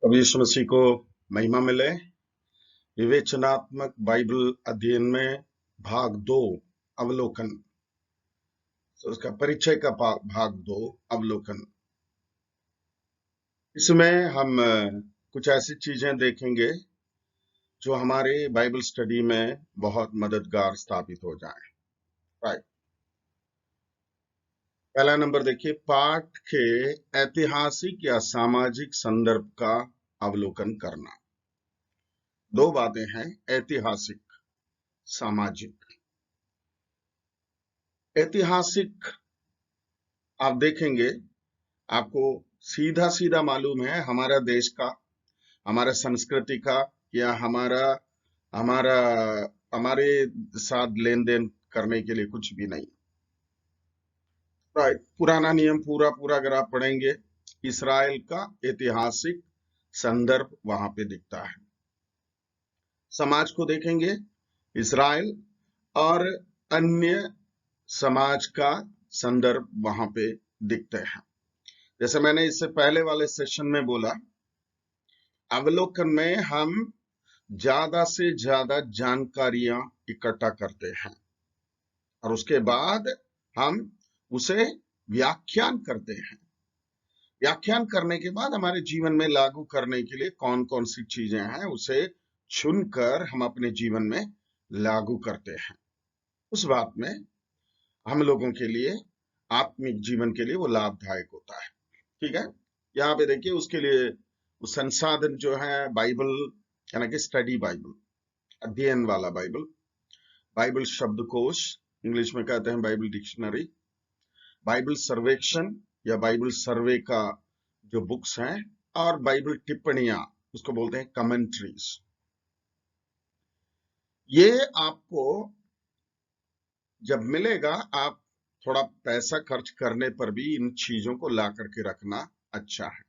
अब यीशु मसीह को महिमा मिले। विवेचनात्मक बाइबल अध्ययन में भाग 2 अवलोकन, तो उसका परिचय का भाग 2 अवलोकन। इसमें हम कुछ ऐसी चीजें देखेंगे जो हमारे बाइबल स्टडी में बहुत मददगार स्थापित हो जाए। राइट, पहला नंबर देखिए, पाठ के ऐतिहासिक या सामाजिक संदर्भ का अवलोकन करना। दो बातें हैं, ऐतिहासिक, सामाजिक। ऐतिहासिक आप देखेंगे, आपको सीधा सीधा मालूम है हमारा देश का, हमारा संस्कृति का, या हमारा हमारा हमारे साथ लेन देन करने के लिए कुछ भी नहीं। राइट, पुराना नियम पूरा पूरा अगर आप पढ़ेंगे, इस्राएल का ऐतिहासिक संदर्भ वहां पे दिखता है। समाज को देखेंगे, इस्राएल और अन्य समाज का संदर्भ वहां पे दिखते हैं। जैसे मैंने इससे पहले वाले सेशन में बोला, अवलोकन में हम ज्यादा से ज्यादा जानकारियां इकट्ठा करते हैं और उसके बाद हम उसे व्याख्यान करते हैं। व्याख्यान करने के बाद हमारे जीवन में लागू करने के लिए कौन कौन सी चीजें हैं, उसे चुनकर हम अपने जीवन में लागू करते हैं। उस बात में हम लोगों के लिए, आत्मिक जीवन के लिए वो लाभदायक होता है। ठीक है, यहाँ पे देखिए, उसके लिए संसाधन जो है बाइबल, यानी कि स्टडी बाइबल, अध्ययन वाला बाइबल, बाइबल शब्दकोश, इंग्लिश में कहते हैं बाइबल डिक्शनरी, बाइबल सर्वेक्षण या बाइबल सर्वे का जो बुक्स हैं, और बाइबल टिप्पणियां, उसको बोलते हैं कमेंट्रीज। ये आपको जब मिलेगा, आप थोड़ा पैसा खर्च करने पर भी इन चीजों को ला करके रखना अच्छा है।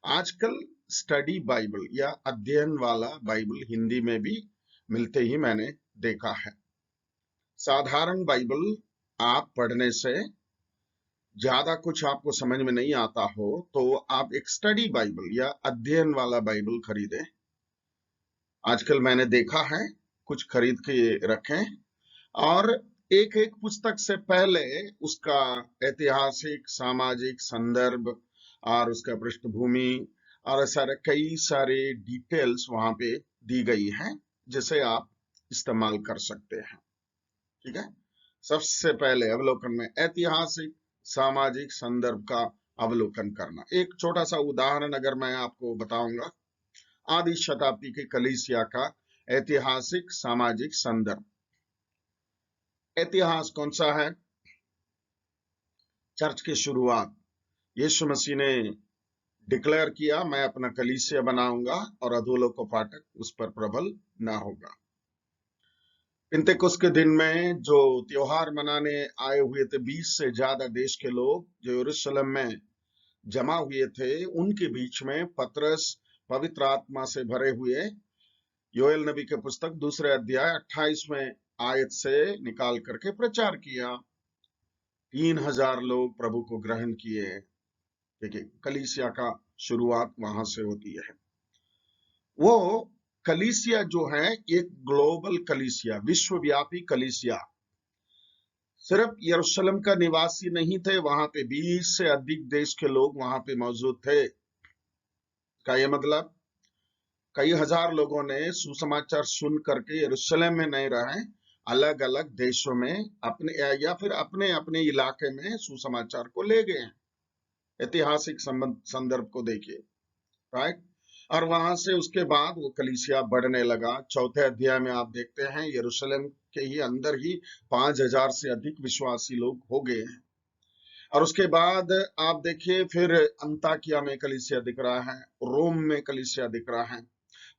आजकल स्टडी बाइबल या अध्ययन वाला बाइबल हिंदी में भी मिलते ही मैंने देखा है। साधारण बाइबल आप पढ़ने से ज्यादा कुछ आपको समझ में नहीं आता हो तो आप एक स्टडी बाइबल या अध्ययन वाला बाइबल खरीदें। आजकल मैंने देखा है, कुछ खरीद के रखें और एक एक पुस्तक से पहले उसका ऐतिहासिक, सामाजिक संदर्भ और उसका पृष्ठभूमि और कई सारे डिटेल्स वहां पे दी गई हैं, जिसे आप इस्तेमाल कर सकते हैं। ठीक है, सबसे पहले अवलोकन में ऐतिहासिक, सामाजिक संदर्भ का अवलोकन करना। एक छोटा सा उदाहरण अगर मैं आपको बताऊंगा, आदि शताब्दी की कलीसिया का ऐतिहासिक सामाजिक संदर्भ। इतिहास कौन सा है? चर्च की शुरुआत, यीशु मसीह ने डिक्लेयर किया, मैं अपना कलीसिया बनाऊंगा और अधोलोक फाटक उस पर प्रबल ना होगा। पिंतेकुस्त के दिन में जो त्योहार मनाने आए हुए थे, 20 से ज्यादा देश के लोग जो यरूशलेम में जमा हुए थे, उनके बीच में पतरस पवित्र आत्मा से भरे हुए योएल नबी के पुस्तक 2 अध्याय 28वें आयत से निकाल करके प्रचार किया। 3000 लोग प्रभु को ग्रहण किए। देखिए, कलीसिया का शुरुआत वहां से होती है। वो कलीसिया जो है एक ग्लोबल कलीसिया, विश्वव्यापी कलीसिया, सिर्फ यरूशलेम का निवासी नहीं थे, वहां पे 20 से अधिक देश के लोग वहां पे मौजूद थे। का ये मतलब कई हजार लोगों ने सुसमाचार सुन करके यरूशलेम में नहीं रहे, अलग अलग देशों में अपने या फिर अपने अपने इलाके में सुसमाचार को ले गए। ऐतिहासिक संदर्भ को देखिए। राइट, और वहां से उसके बाद वो कलीसिया बढ़ने लगा। 4 अध्याय में आप देखते हैं, यरूशलेम के ही अंदर ही 5000 से अधिक विश्वासी लोग हो गए हैं। और उसके बाद आप देखिए, फिर अंताकिया में कलीसिया दिख रहा है, रोम में कलीसिया दिख रहा है,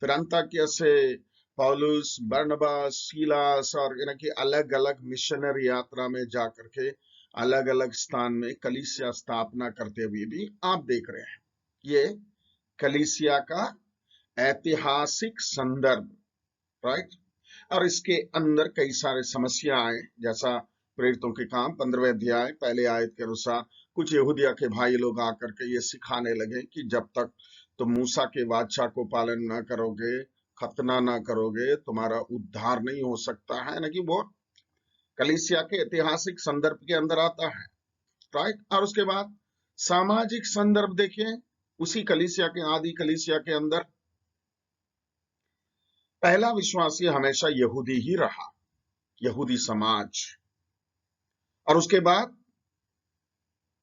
फिर अंताकिया से पौलुस, बरनबास, सीलास और यानी कि अलग अलग मिशनरी यात्रा में जाकर के अलग अलग स्थान में कलीसिया स्थापना करते हुए भी आप देख रहे हैं। ये कलीसिया का ऐतिहासिक संदर्भ। राइट, और इसके अंदर कई सारे समस्या आए, जैसा प्रेरितों के काम 15वें अध्याय पहले आयत के अनुसार कुछ यहूदिया के भाई लोग आकर के ये सिखाने लगे कि जब तक तो मूसा के वाचा को पालन ना करोगे, खतना ना करोगे, तुम्हारा उद्धार नहीं हो सकता है। ना कि वो कलीसिया के ऐतिहासिक संदर्भ के अंदर आता है, राइट। और उसके बाद सामाजिक संदर्भ देखिए, उसी कलीसिया के, आदि कलीसिया के अंदर पहला विश्वासी हमेशा यहूदी ही रहा, यहूदी समाज। और उसके बाद,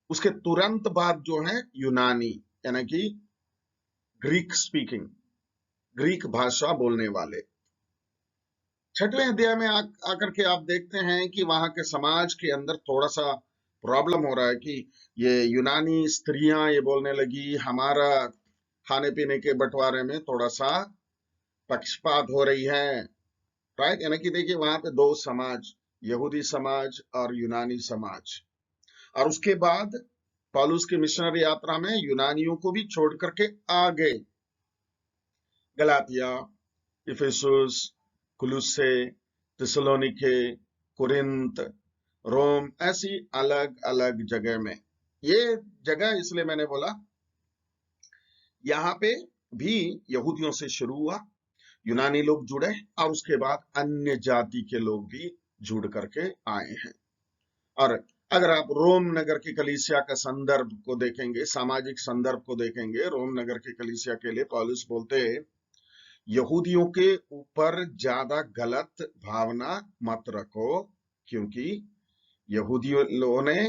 उसके तुरंत बाद जो है यूनानी, यानी कि ग्रीक स्पीकिंग, ग्रीक भाषा बोलने वाले। छठवें अध्याय में आकर के आप देखते हैं कि वहां के समाज के अंदर थोड़ा सा प्रॉब्लम हो रहा है कि ये यूनानी स्त्रियां ये बोलने लगी, हमारा खाने पीने के बंटवारे में थोड़ा सा पक्षपात हो रही है, राइट। यानी कि देखिए वहां पे दो समाज, यहूदी समाज और यूनानी समाज। और उसके बाद पौलुस की मिशनरी यात्रा में यूनानियों को भी छोड़ करके आ गए। गलातिया, इफिसुस, कुलुस्से, थिस्सलुनीके, कुरिन्थ, रोम, ऐसी अलग अलग जगह में। ये जगह इसलिए मैंने बोला, यहाँ पे भी यहूदियों से शुरू हुआ, यूनानी लोग जुड़े और उसके बाद अन्य जाति के लोग भी जुड़ करके आए हैं। और अगर आप रोम नगर की कलीसिया का संदर्भ को देखेंगे, सामाजिक संदर्भ को देखेंगे, रोम नगर की कलीसिया के लिए पौलुस बोलते हैं, यहूदियों के ऊपर ज्यादा गलत भावना मत रखो, क्योंकि यहूदियों लोगों ने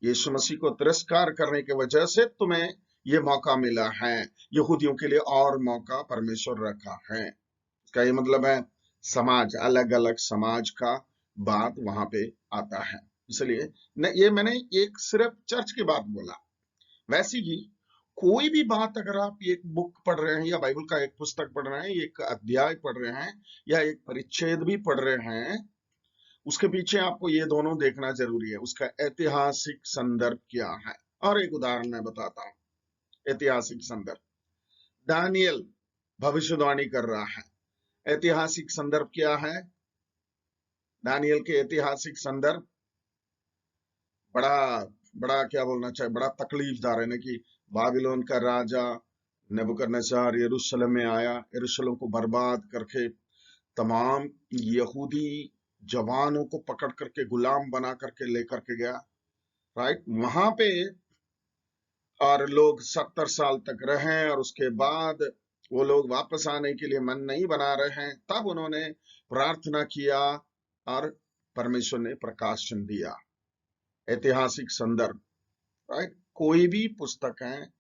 यीशु मसीह को तिरस्कार करने की वजह से तुम्हें ये मौका मिला है। यहूदियों के लिए और मौका परमेश्वर रखा है। इसका ये मतलब है समाज, अलग अलग समाज का बात वहां पे आता है। इसलिए न, ये मैंने एक सिर्फ चर्च की बात बोला। वैसे ही कोई भी बात, अगर आप एक बुक पढ़ रहे हैं या बाइबल का एक पुस्तक पढ़ रहे हैं, एक अध्याय पढ़ रहे हैं या एक परिच्छेद भी पढ़ रहे हैं, उसके पीछे आपको ये दोनों देखना जरूरी है, उसका ऐतिहासिक संदर्भ क्या है। और एक उदाहरण मैं बताता हूं, ऐतिहासिक संदर्भ। दानियल भविष्यवाणी कर रहा है, ऐतिहासिक संदर्भ क्या है? दानियल के ऐतिहासिक संदर्भ बड़ा बड़ा क्या बोलना चाहिए, बड़ा तकलीफदार है ना, कि बाबिलोन का राजा नबूकदनेस्सर यरूशलेम में आया, यरूशलेम को बर्बाद करके तमाम यहूदी जवानों को पकड़ करके गुलाम बना करके लेकर के गया, राइट। वहां पे और लोग 70 साल तक रहे, और उसके बाद वो लोग वापस आने के लिए मन नहीं बना रहे हैं। तब उन्होंने प्रार्थना किया और परमेश्वर ने प्रकाशन दिया। ऐतिहासिक संदर्भ, राइट। कोई भी पुस्तक है,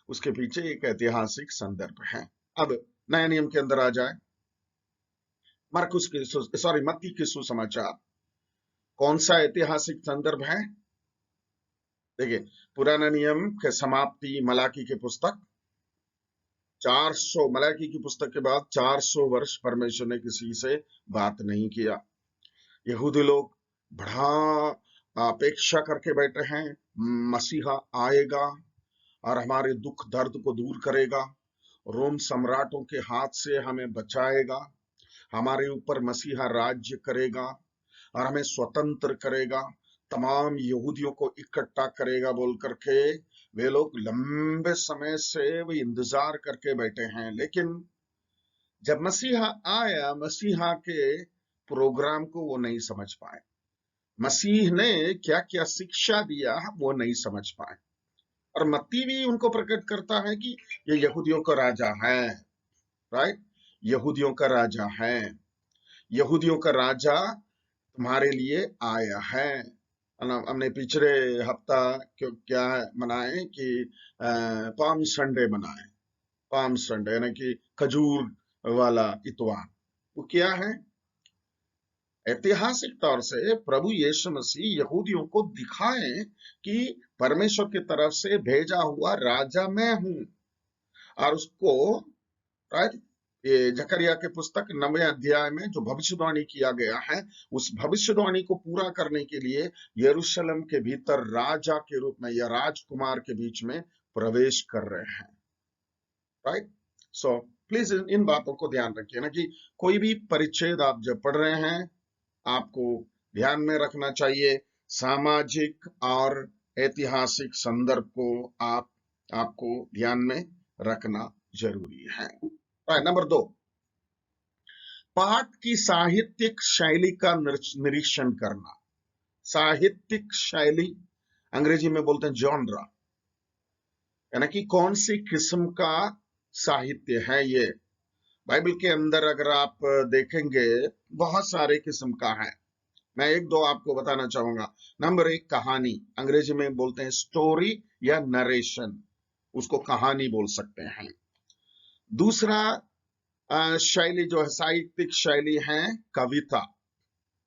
उसके पीछे एक ऐतिहासिक संदर्भ है। अब नए नियम के अंदर आ जाए, मत्ती के सुसमाचार, कौन सा ऐतिहासिक संदर्भ है? देखिए, पुराना नियम के समाप्ति मलाकी की पुस्तक, 400, मलाकी की पुस्तक के बाद 400 वर्ष परमेश्वर ने किसी से बात नहीं किया। यहूदी लोग बड़ा अपेक्षा करके बैठे हैं, मसीहा आएगा और हमारे दुख दर्द को दूर करेगा, रोम सम्राटों के हाथ से हमें बचाएगा, हमारे ऊपर मसीहा राज्य करेगा और हमें स्वतंत्र करेगा, तमाम यहूदियों को इकट्ठा करेगा बोल करके वे लोग लंबे समय से वे इंतजार करके बैठे हैं। लेकिन जब मसीहा आया, मसीहा के प्रोग्राम को वो नहीं समझ पाए, मसीह ने क्या क्या शिक्षा दिया वो नहीं समझ पाए। और मत्ती भी उनको प्रकट करता है कि ये यहूदियों का राजा है, राइट। यहूदियों का राजा है, यहूदियों का राजा तुम्हारे लिए आया है। हमने पिछले हफ्ता क्यों क्या मनाए कि पाम संडे मनाए, पाम संडे यानी कि खजूर वाला इतवार। वो क्या है? ऐतिहासिक तौर से प्रभु यीशु मसीह यहूदियों को दिखाएं कि परमेश्वर की तरफ से भेजा हुआ राजा मैं हूं। और उसको, राइट, ये जकरिया के पुस्तक 9वें अध्याय में जो भविष्यवाणी किया गया है, उस भविष्यवाणी को पूरा करने के लिए यरूशलेम के भीतर राजा के रूप में या राजकुमार के बीच में प्रवेश कर रहे हैं, राइट। सो प्लीज इन बातों को ध्यान रखिए ना, कि कोई भी परिच्छेद आप जब पढ़ रहे हैं, आपको ध्यान में रखना चाहिए सामाजिक और ऐतिहासिक संदर्भ को आपको ध्यान में रखना जरूरी है। नंबर 2, पाठ की साहित्यिक शैली का निरीक्षण करना। साहित्यिक शैली अंग्रेजी में बोलते हैं जॉनरा, यानी कि कौन सी किस्म का साहित्य है ये। बाइबल के अंदर अगर आप देखेंगे बहुत सारे किस्म का है। मैं एक दो आपको बताना चाहूंगा। नंबर 1, कहानी, अंग्रेजी में बोलते हैं स्टोरी या नरेशन, उसको कहानी बोल सकते हैं। दूसरा शैली जो है साहित्यिक शैली है कविता,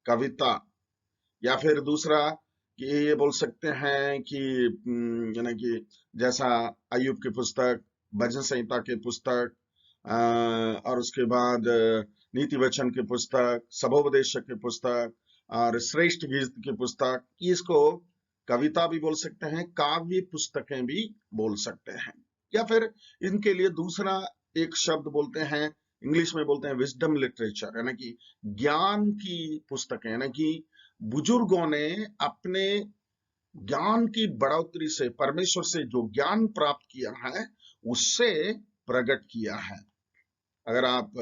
कविता। या फिर दूसरा कि ये बोल सकते हैं कि यानी कि जैसा अय्यूब की पुस्तक, भजन संहिता की पुस्तक, और उसके बाद नीति वचन की पुस्तक, सभोपदेशक की पुस्तक और श्रेष्ठ गीत की पुस्तक, इसको कविता भी बोल सकते हैं, काव्य पुस्तकें भी बोल सकते हैं। या फिर इनके लिए दूसरा एक शब्द बोलते हैं, इंग्लिश में बोलते हैं विजडम लिटरेचर, यानी कि ज्ञान की पुस्तकें, यानी कि बुजुर्गों ने अपने ज्ञान की बढ़ोतरी से, परमेश्वर से जो ज्ञान प्राप्त किया है उससे प्रकट किया है। अगर आप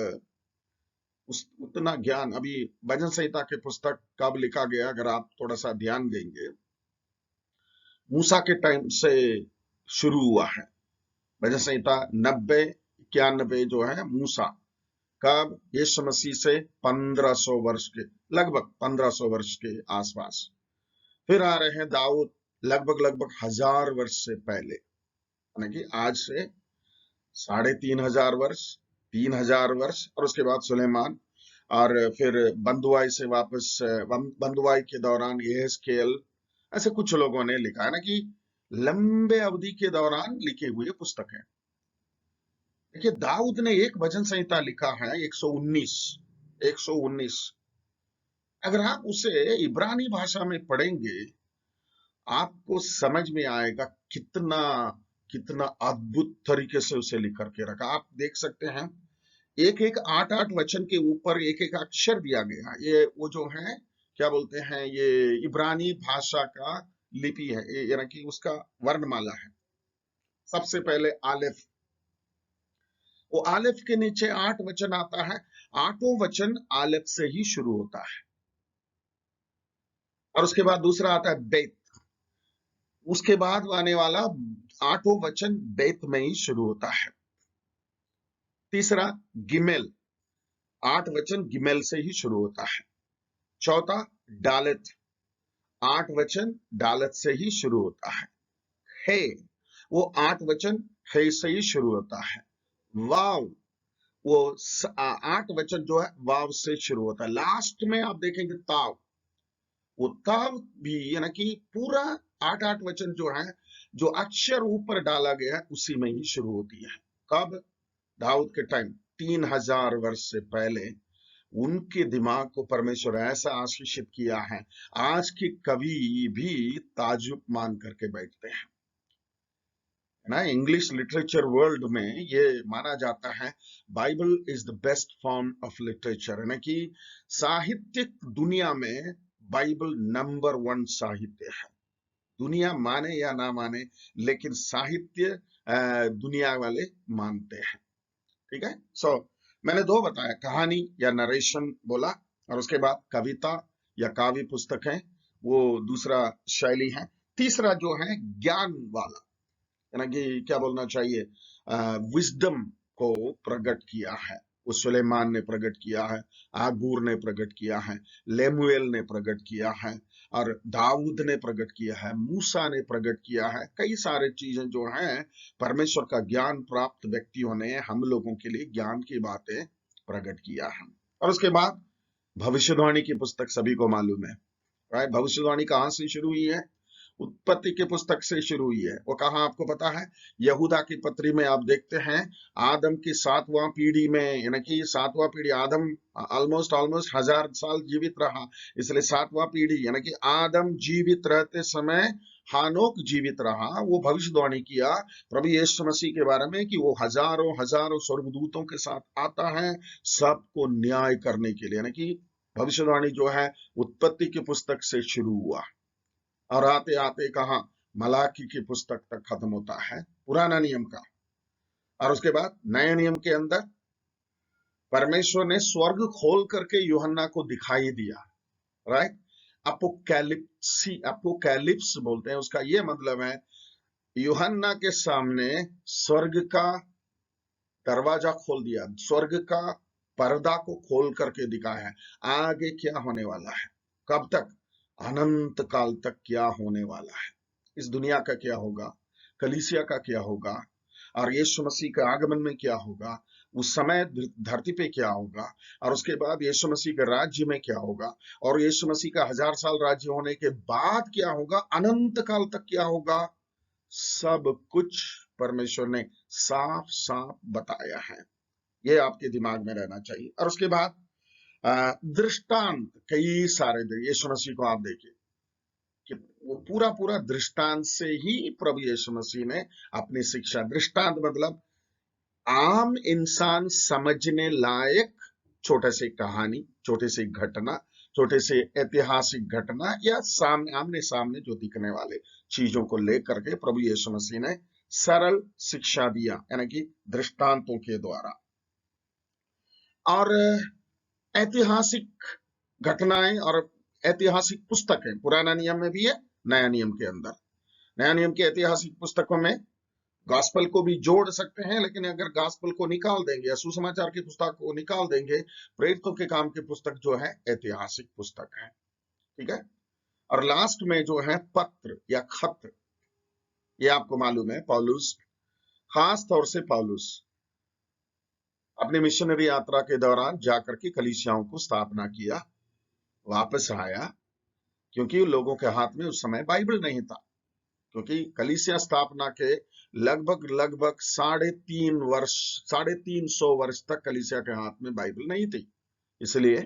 उतना ज्ञान, अभी भजन संहिता की पुस्तक कब लिखा गया अगर आप थोड़ा सा ध्यान देंगे, मूसा के टाइम से शुरू हुआ है। भजन संहिता 90-91 जो है मूसा, कब? यीशु मसीह से 1500 वर्ष के, लगभग 1500 वर्ष के आसपास। फिर आ रहे हैं दाऊद, लगभग 1000 वर्ष से पहले, यानी कि आज से 3500 वर्ष, 3000 वर्ष। और उसके बाद सुलेमान, और फिर बंदुआई से वापस, बंदुआई के दौरान यहेजकेल, ऐसे कुछ लोगों ने लिखा है ना कि लंबे अवधि के दौरान लिखी हुई पुस्तक है। देखिए दाऊद ने एक भजन संहिता लिखा है 119। अगर आप उसे इब्रानी भाषा में पढ़ेंगे आपको समझ में आएगा कितना कितना अद्भुत तरीके से उसे लिख करके रखा। आप देख सकते हैं एक एक 8-8 वचन के ऊपर एक एक अक्षर दिया गया। ये वो जो है क्या बोलते हैं, ये इब्रानी भाषा का लिपि है, यानी कि उसका वर्णमाला है। सबसे पहले आलिफ, वो आलिफ के नीचे 8 वचन आता है, 8 वचन आलिफ से ही शुरू होता है। और उसके बाद दूसरा आता है बेत, उसके बाद आने वाला 8 वचन बेत में ही शुरू होता है। तीसरा गिमेल, 8 वचन गिमेल से ही शुरू होता है। चौथा डालेत, 8 वचन डालत से ही शुरू होता है। हे, वो 8 वचन हे से ही शुरू होता है। वाव, वो 8 वचन जो है वाव से शुरू होता है। लास्ट में आप देखेंगे ताव, वो ताव भी यानी कि पूरा 8-8 वचन जो है, जो अक्षर ऊपर डाला गया है उसी में ही शुरू होती है। कब? दाऊद के टाइम, 3000 वर्ष से पहले उनके दिमाग को परमेश्वर ऐसा आशीषित किया है, आज के कवि भी ताजुब मान करके बैठते हैं ना। इंग्लिश लिटरेचर वर्ल्ड में ये माना जाता है Bible is the best form of literature, यानी कि साहित्यिक दुनिया में बाइबल नंबर 1 साहित्य है। दुनिया माने या ना माने, लेकिन साहित्य दुनिया वाले मानते हैं। ठीक है। मैंने 2 बताया, कहानी या नरेशन बोला, और उसके बाद कविता या काव्य पुस्तक है, वो दूसरा शैली है। तीसरा जो है ज्ञान वाला, यानी कि क्या बोलना चाहिए, विजडम को प्रकट किया है। वो सुलेमान ने प्रकट किया है, आगूर ने प्रकट किया है, लेमुएल ने प्रकट किया है, और दाऊद ने प्रकट किया है, मूसा ने प्रकट किया है। कई सारे चीजें जो हैं परमेश्वर का ज्ञान प्राप्त व्यक्तियों ने हम लोगों के लिए ज्ञान की बातें प्रकट किया है। और उसके बाद भविष्यवाणी की पुस्तक सभी को मालूम है, राइट। भविष्यवाणी कहां से शुरू हुई है? उत्पत्ति की पुस्तक से शुरू हुई है। वो कहा आपको पता है? यहूदा की पत्री में आप देखते हैं आदम की 7वां पीढ़ी में, यानी कि 7वां पीढ़ी, आदम ऑलमोस्ट 1000 साल जीवित रहा, इसलिए 7वां पीढ़ी यानी कि आदम जीवित रहते समय हानोक जीवित रहा। वो भविष्यवाणी किया प्रभु यीशु मसीह के बारे में कि वो हजारों हजारों स्वर्गदूतों के साथ आता है सबको न्याय करने के लिए, यानी कि भविष्यवाणी जो है उत्पत्ति की पुस्तक से शुरू हुआ और आते आते कहा मलाकी की पुस्तक तक खत्म होता है, पुराना नियम का। और उसके बाद नए नियम के अंदर परमेश्वर ने स्वर्ग खोल करके यूहन्ना को दिखाई दिया, राइट। अपोकैलिप्स बोलते हैं, उसका ये मतलब है यूहन्ना के सामने स्वर्ग का दरवाजा खोल दिया, स्वर्ग का पर्दा को खोल करके दिखाया है आगे क्या होने वाला है, कब तक, अनंत काल तक क्या होने वाला है, इस दुनिया का क्या होगा, कलीसिया का क्या होगा, और यीशु मसीह के आगमन में क्या होगा, उस समय धरती पे क्या होगा, और उसके बाद यीशु मसीह के राज्य में क्या होगा, और यीशु मसीह का 1000 साल राज्य होने के बाद क्या होगा, अनंत काल तक क्या होगा, सब कुछ परमेश्वर ने साफ साफ बताया है। ये आपके दिमाग में रहना चाहिए। और उसके बाद दृष्टांत कई सारे यीशु मसीह को आप देखिए कि वो पूरा पूरा दृष्टांत से ही प्रभु यीशु मसीह ने अपनी शिक्षा, दृष्टांत मतलब आम इंसान समझने लायक छोटे से कहानी, छोटे से घटना, छोटे से ऐतिहासिक घटना या सामने आमने सामने जो दिखने वाले चीजों को लेकर के प्रभु यीशु मसीह ने सरल शिक्षा दिया, यानी कि दृष्टांतों के द्वारा। और ऐतिहासिक घटनाएं और ऐतिहासिक पुस्तकें पुराना नियम में भी है, नया नियम के अंदर। नया नियम की ऐतिहासिक पुस्तकों में गॉस्पल को भी जोड़ सकते हैं, लेकिन अगर गॉस्पल को निकाल देंगे या सुसमाचार की पुस्तक को निकाल देंगे, प्रेरितों के काम की पुस्तक जो है ऐतिहासिक पुस्तक है, ठीक है। और लास्ट में जो है पत्र या खत, ये आपको मालूम है पौलुस, खास तौर से पौलुस अपनी मिशनरी यात्रा के दौरान जाकर के कलीसियाओं को स्थापना किया, वापस आया, क्योंकि लोगों के हाथ में उस समय बाइबल नहीं था, क्योंकि कलीसिया स्थापना के लगभग 350 वर्ष तक कलीसिया के हाथ में बाइबल नहीं थी। इसलिए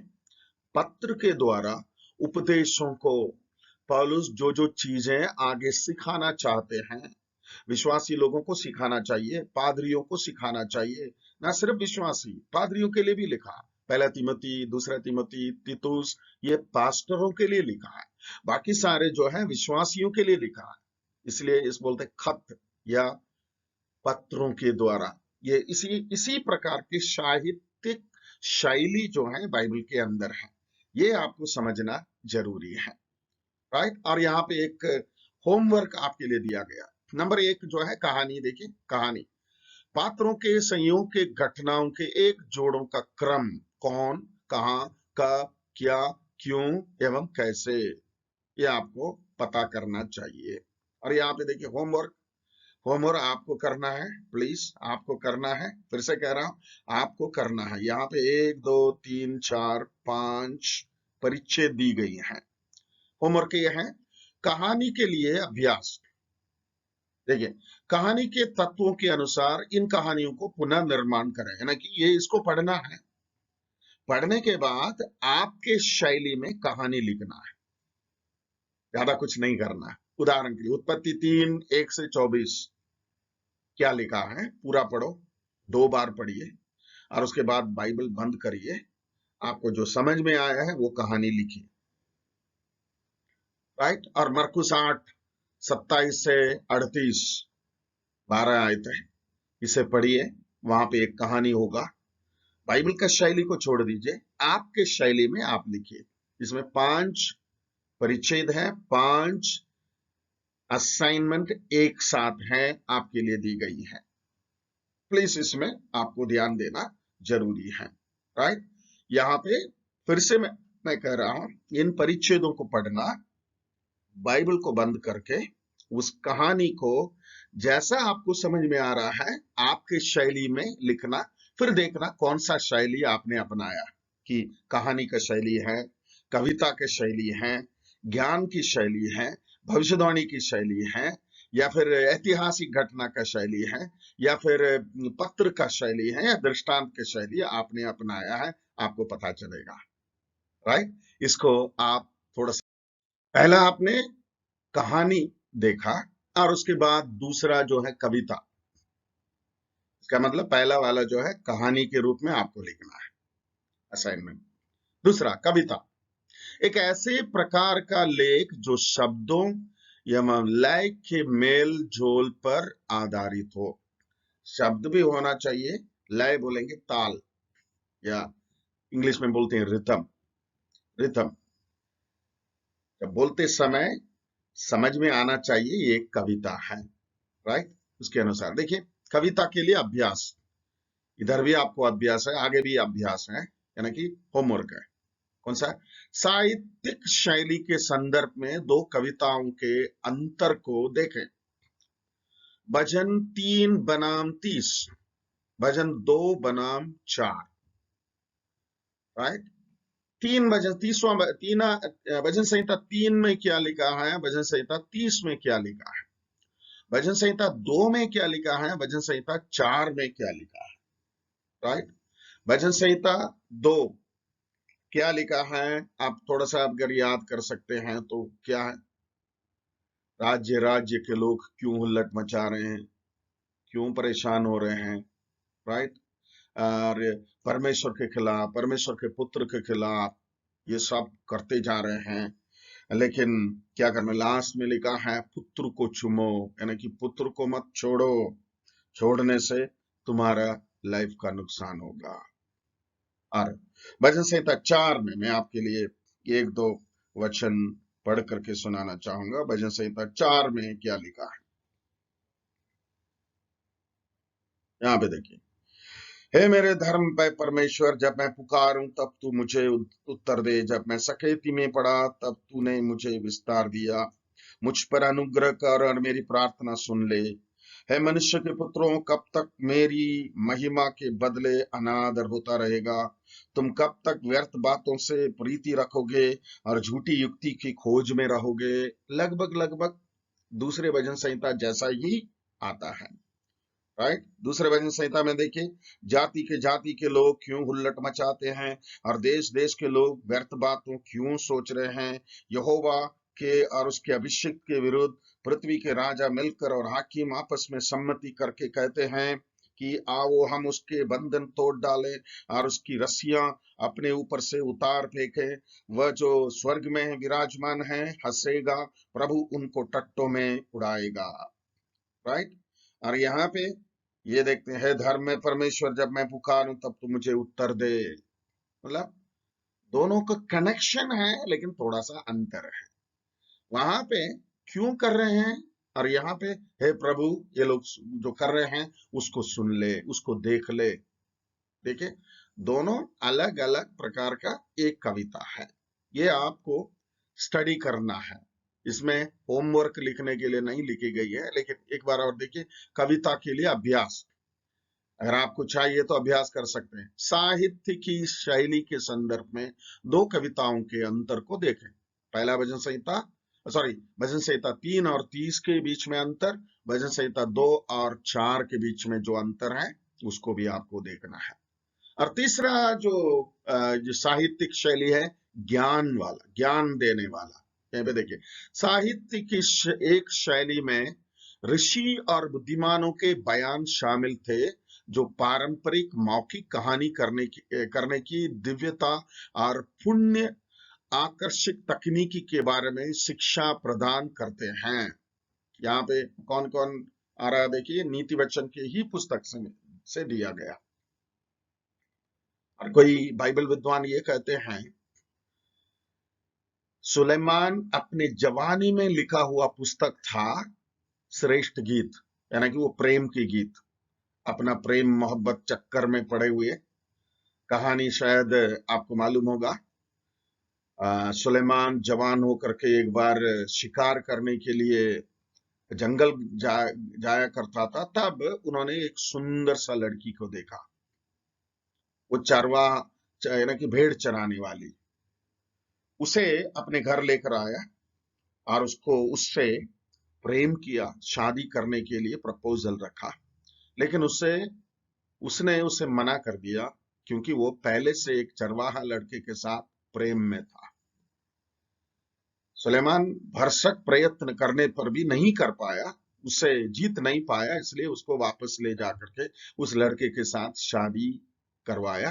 पत्र के द्वारा उपदेशों को पौलुस जो जो चीजें आगे सिखाना चाहते हैं, विश्वासी लोगों को सिखाना चाहिए, पादरियों को सिखाना चाहिए, ना सिर्फ विश्वासी, पादरियों के लिए भी लिखा, पहला तिमोथी, दूसरा तिमोथी, तीतुस, ये पास्टरों के लिए लिखा है, बाकी सारे जो है विश्वासियों के लिए लिखा है। इसलिए इस बोलते खत या पत्रों के द्वारा, ये इसी प्रकार की साहित्यिक शैली जो है बाइबल के अंदर है, ये आपको समझना जरूरी है, राइट। और यहाँ पे एक होमवर्क आपके लिए दिया गया। नंबर 1 जो है कहानी, देखिए कहानी, पात्रों के संयोग के घटनाओं के एक जोड़ों का क्रम, कौन, कहां, कब, क्या, क्यों एवं कैसे, ये आपको पता करना चाहिए। और यहाँ पे देखिए होमवर्क, होमवर्क आपको करना है, प्लीज आपको करना है, फिर से कह रहा हूं आपको करना है। यहाँ पे 1 2 3 4 5 परिच्छेद दी गई हैं। होमवर्क ये है, कहानी के लिए अभ्यास। देखिए कहानी के तत्वों के अनुसार इन कहानियों को पुनः निर्माण करें, है ना, कि ये इसको पढ़ना है, पढ़ने के बाद आपके शैली में कहानी लिखना है, ज्यादा कुछ नहीं करना है। उदाहरण के लिए उत्पत्ति 3 1 से 24 क्या लिखा है पूरा पढ़ो, 2 बार पढ़िए, और उसके बाद बाइबल बंद करिए, आपको जो समझ में आया है वो कहानी लिखिए, राइट। और मरकुस 8 27 से 38 12 आयत है, इसे पढ़िए, वहां पे एक कहानी होगा। बाइबल का शैली को छोड़ दीजिए, आपके शैली में आप लिखिए। इसमें 5 परिच्छेद है, 5 असाइनमेंट एक साथ है, आपके लिए दी गई है, प्लीज इसमें आपको ध्यान देना जरूरी है, राइट। यहाँ पे फिर से मैं कह रहा हूं, इन परिच्छेदों को पढ़ना, बाइबल को बंद करके उस कहानी को जैसा आपको समझ में आ रहा है आपके शैली में लिखना, फिर देखना कौन सा शैली आपने अपनाया, कि कहानी का शैली है, कविता की शैली है, ज्ञान की शैली है, भविष्यवाणी की शैली है, या फिर ऐतिहासिक घटना का शैली है, या फिर पत्र का शैली है, या दृष्टांत की शैली आपने अपनाया है, आपको पता चलेगा, राइट। इसको आप थोड़ा सा, पहला आपने कहानी देखा, और उसके बाद दूसरा जो है कविता, इसका मतलब पहला वाला जो है कहानी के रूप में आपको लिखना है, असाइनमेंट। दूसरा कविता, एक ऐसे प्रकार का लेख जो शब्दों या लय के मेल जोल पर आधारित हो, शब्द भी होना चाहिए, लय बोलेंगे ताल, या इंग्लिश में बोलते हैं रिथम। रिथम जब बोलते समय समझ में आना चाहिए ये एक कविता है, राइट। उसके अनुसार देखिए, कविता के लिए अभ्यास, इधर भी आपको अभ्यास है, आगे भी अभ्यास है, यानी कि होमवर्क है। कौन सा? साहित्यिक शैली के संदर्भ में दो कविताओं के अंतर को देखें। भजन 3 बनाम 30, भजन 2 बनाम 4, राइट। तीन भजन, 30वां भजन संहिता 3 में क्या लिखा है, भजन संहिता 30 में क्या लिखा है, भजन संहिता 2 में क्या लिखा है, भजन संहिता 4 में क्या लिखा है, राइट। भजन संहिता 2 क्या लिखा है, आप थोड़ा सा अगर याद कर सकते हैं तो क्या है? राज्य राज्य के लोग क्यों हुल्लड़ मचा रहे हैं, क्यों परेशान हो रहे हैं, राइट। और परमेश्वर के खिलाफ, परमेश्वर के पुत्र के खिलाफ ये सब करते जा रहे हैं। लेकिन क्या करना, लास्ट में लिखा है पुत्र को चुमो, यानी कि पुत्र को मत छोड़ो, छोड़ने से तुम्हारा लाइफ का नुकसान होगा। और भजन संहिता 4 में मैं आपके लिए एक दो वचन पढ़ करके सुनाना चाहूंगा। भजन संहिता 4 में क्या लिखा है, यहाँ पे देखिए। हे मेरे धर्म पे परमेश्वर, जब मैं पुकारूं तब तू मुझे उत्तर दे, जब मैं सकेती में पड़ा तब तूने मुझे विस्तार दिया। मुझ पर अनुग्रह कर और मेरी प्रार्थना सुन ले। हे मनुष्य के पुत्रों, कब तक मेरी महिमा के बदले अनादर होता रहेगा? तुम कब तक व्यर्थ बातों से प्रीति रखोगे और झूठी युक्ति की खोज में रहोगे? लगभग लगभग दूसरे भजन संहिता जैसा ही आता है, राइट। दूसरे भजन संहिता में देखिए, जाति के लोग क्यों हुल्लड़ मचाते हैं और देश देश के लोग व्यर्थ बातों क्यों सोच रहे हैं? यहोवा के और उसके अभिषिक्त के विरुद्ध पृथ्वी के राजा मिलकर और हाकिम आपस में सम्मति करके कहते हैं कि आओ हम उसके बंधन तोड़ डालें और उसकी रस्सियां अपने ऊपर से उतार फेंकें। वह जो स्वर्ग में विराजमान है हंसेगा, प्रभु उनको टट्टों में उड़ाएगा, राइट। और यहाँ पे ये देखते हैं, धर्म में परमेश्वर, जब मैं पुकारूं तब तू मुझे उत्तर दे। मतलब दोनों का कनेक्शन है, लेकिन थोड़ा सा अंतर है। वहां पे क्यों कर रहे हैं, और यहाँ पे हे प्रभु, ये लोग जो कर रहे हैं उसको सुन ले, उसको देख ले। देखिए, दोनों अलग अलग प्रकार का एक कविता है। ये आपको स्टडी करना है, इसमें होमवर्क लिखने के लिए नहीं लिखी गई है। लेकिन एक बार और देखिए, कविता के लिए अभ्यास, अगर आपको चाहिए तो अभ्यास कर सकते हैं। साहित्य की शैली के संदर्भ में दो कविताओं के अंतर को देखें। पहला भजन संहिता, सॉरी, भजन संहिता 3 और 30 के बीच में अंतर, भजन संहिता 2 और 4 के बीच में जो अंतर है उसको भी आपको देखना है। और तीसरा जो साहित्यिक शैली है, ज्ञान वाला, ज्ञान देने वाला। यहाँ पे देखिए, साहित्य की एक शैली में ऋषि और बुद्धिमानों के बयान शामिल थे, जो पारंपरिक मौखिक कहानी करने की दिव्यता और पुण्य आकर्षक तकनीकी के बारे में शिक्षा प्रदान करते हैं। यहाँ पे कौन कौन आ रहा है देखिए, नीति वचन के ही पुस्तक से दिया गया। और कोई बाइबल विद्वान ये कहते हैं, सुलेमान अपने जवानी में लिखा हुआ पुस्तक था श्रेष्ठ गीत, यानी कि वो प्रेम की गीत, अपना प्रेम मोहब्बत चक्कर में पड़े हुए। कहानी शायद आपको मालूम होगा, सुलेमान जवान होकर के एक बार शिकार करने के लिए जंगल जाया करता था। तब उन्होंने एक सुंदर सा लड़की को देखा, वो चरवाहा, यानी कि भेड़ चराने वाली। उसे अपने घर लेकर आया और उससे प्रेम किया, शादी करने के लिए प्रपोजल रखा। लेकिन उसने उसे मना कर दिया, क्योंकि वो पहले से एक चरवाहा लड़के के साथ प्रेम में था। सुलेमान भरसक प्रयत्न करने पर भी नहीं कर पाया, उसे जीत नहीं पाया, इसलिए उसको वापस ले जाकर के उस लड़के के साथ शादी करवाया,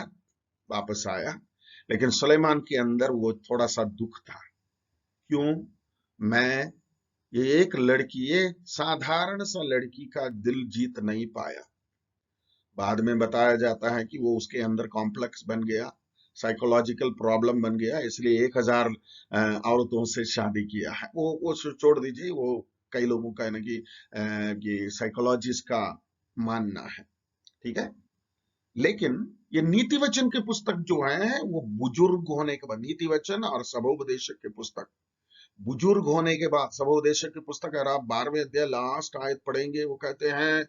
वापस आया। लेकिन सुलेमान के अंदर वो थोड़ा सा दुख था। क्यों? मैं ये एक लड़की, ये साधारण सा लड़की का दिल जीत नहीं पाया। बाद में बताया जाता है कि वो उसके अंदर कॉम्प्लेक्स बन गया, साइकोलॉजिकल प्रॉब्लम बन गया, इसलिए 1000 औरतों से शादी किया है। वो छोड़ दीजिए, वो कई लोगों का है ना कि ये साइकोलॉजिस्ट का मानना है, ठीक है। लेकिन ये नीति वचन की पुस्तक जो है वो बुजुर्ग होने के बाद, नीति वचन और सबोपदेशक की पुस्तक बुजुर्ग होने के बाद, सबोपदेशक की पुस्तक अगर आप 12वें अध्याय लास्ट आयत पढ़ेंगे, वो कहते हैं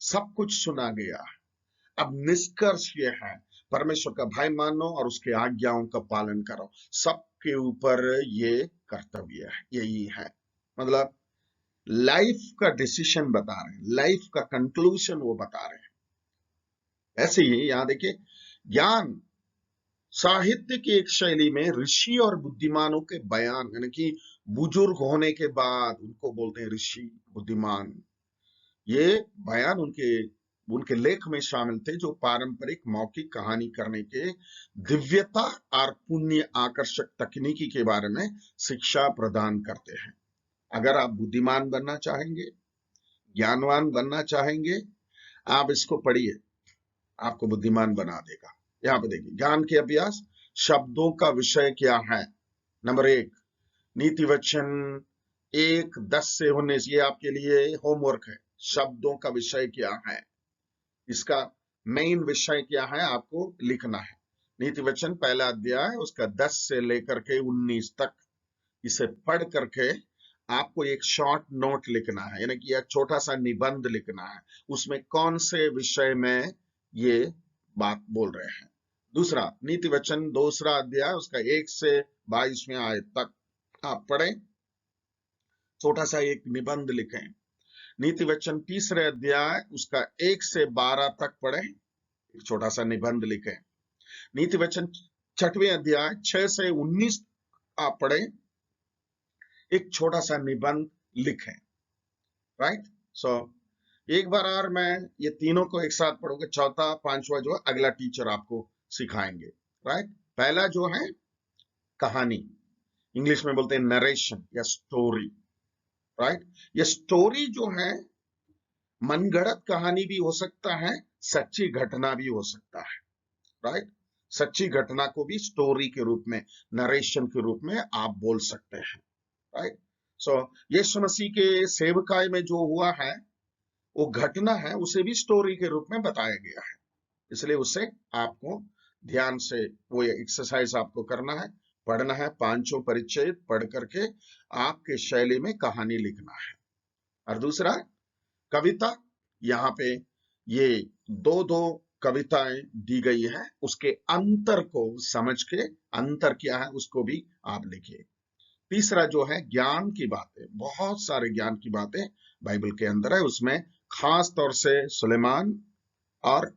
सब कुछ सुना गया, अब निष्कर्ष ये है परमेश्वर का भय मानो और उसके आज्ञाओं का पालन करो। सबके ऊपर ये कर्तव्य है, यही है। मतलब लाइफ का डिसीजन बता रहे हैं, लाइफ का कंक्लूजन वो बता रहे हैं। ऐसे ही यहां देखिए, ज्ञान साहित्य की एक शैली में ऋषि और बुद्धिमानों के बयान, यानी कि बुजुर्ग होने के बाद उनको बोलते हैं ऋषि बुद्धिमान, ये बयान उनके उनके लेख में शामिल थे, जो पारंपरिक मौखिक कहानी करने के दिव्यता और पुण्य आकर्षक तकनीकी के बारे में शिक्षा प्रदान करते हैं। अगर आप बुद्धिमान बनना चाहेंगे, ज्ञानवान बनना चाहेंगे, आप इसको पढ़िए, आपको बुद्धिमान बना देगा। यहाँ पे देखिए, ज्ञान के अभ्यास, शब्दों का विषय क्या है। नंबर 1, नीति वचन 1:10 से 19, ये आपके लिए होमवर्क है। शब्दों का विषय क्या है, इसका मेन विषय क्या है, आपको लिखना है। नीति वचन पहला अध्याय, उसका 10 से लेकर के 19 तक, इसे पढ़ करके आपको एक शॉर्ट नोट लिखना है, यानी कि एक छोटा सा निबंध लिखना है, उसमें कौन से विषय में ये बात बोल रहे हैं। दूसरा, नीति वचन दूसरा अध्याय, उसका 1 से 22वें आयत तक आप पढ़ें, छोटा सा एक निबंध लिखें। नीति वचन तीसरे अध्याय, उसका 1 से 12 तक पढ़ें, एक छोटा सा निबंध लिखें। नीति वचन छठवें अध्याय 6 से 19 आप पढ़ें, एक छोटा सा निबंध लिखें। राइट, सो एक बार और मैं ये तीनों को एक साथ पढ़ोगे, चौथा पांचवा जो है अगला टीचर आपको सिखाएंगे। राइट, पहला जो है कहानी, इंग्लिश में बोलते हैं नरेशन या स्टोरी। राइट, ये स्टोरी जो है मनगढ़ंत कहानी भी हो सकता है, सच्ची घटना भी हो सकता है। राइट, सच्ची घटना को भी स्टोरी के रूप में, नरेशन के रूप में आप बोल सकते हैं। राइट, सो यीशु मसीह के सेवकाई में जो हुआ है, वो घटना है, उसे भी स्टोरी के रूप में बताया गया है। इसलिए उसे आपको ध्यान से वो एक्सरसाइज आपको करना है, पढ़ना है, पांचों परिच्छेद पढ़ करके आपके शैली में कहानी लिखना है। और दूसरा कविता, यहाँ पे ये दो दो कविताएं दी गई है, उसके अंतर को समझ के, अंतर क्या है उसको भी आप लिखिए। तीसरा जो है ज्ञान की बातें, बहुत सारे ज्ञान की बातें बाइबल के अंदर है, उसमें खास तौर से सुलेमान और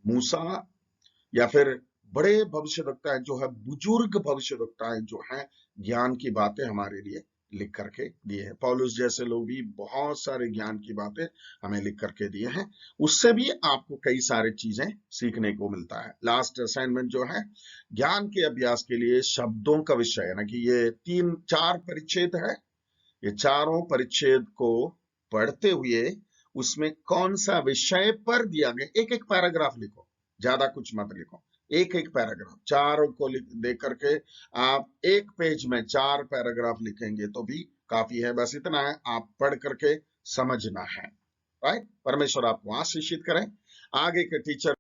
मूसा या फिर बड़े भविष्यवक्ता जो है, बुजुर्ग भविष्यवक्ताएं जो है, ज्ञान की बातें हमारे लिए लिख करके दिए हैं। पौलुस जैसे लोग भी बहुत सारे ज्ञान की बातें हमें लिख करके दिए हैं, उससे भी आपको कई सारी चीजें सीखने को मिलता है। लास्ट असाइनमेंट जो है, ज्ञान के अभ्यास के लिए शब्दों का विषय है ना, कि ये 3-4 परिच्छेद है, ये चारों परिच्छेद को पढ़ते हुए उसमें कौन सा विषय पर दिया गया, एक एक पैराग्राफ लिखो, ज्यादा कुछ मत लिखो, एक एक पैराग्राफ चारों को दे करके आप एक पेज में 4 पैराग्राफ लिखेंगे तो भी काफी है। बस इतना है, आप पढ़ करके समझना है। राइट, परमेश्वर आपको आशीषित करें। आगे के टीचर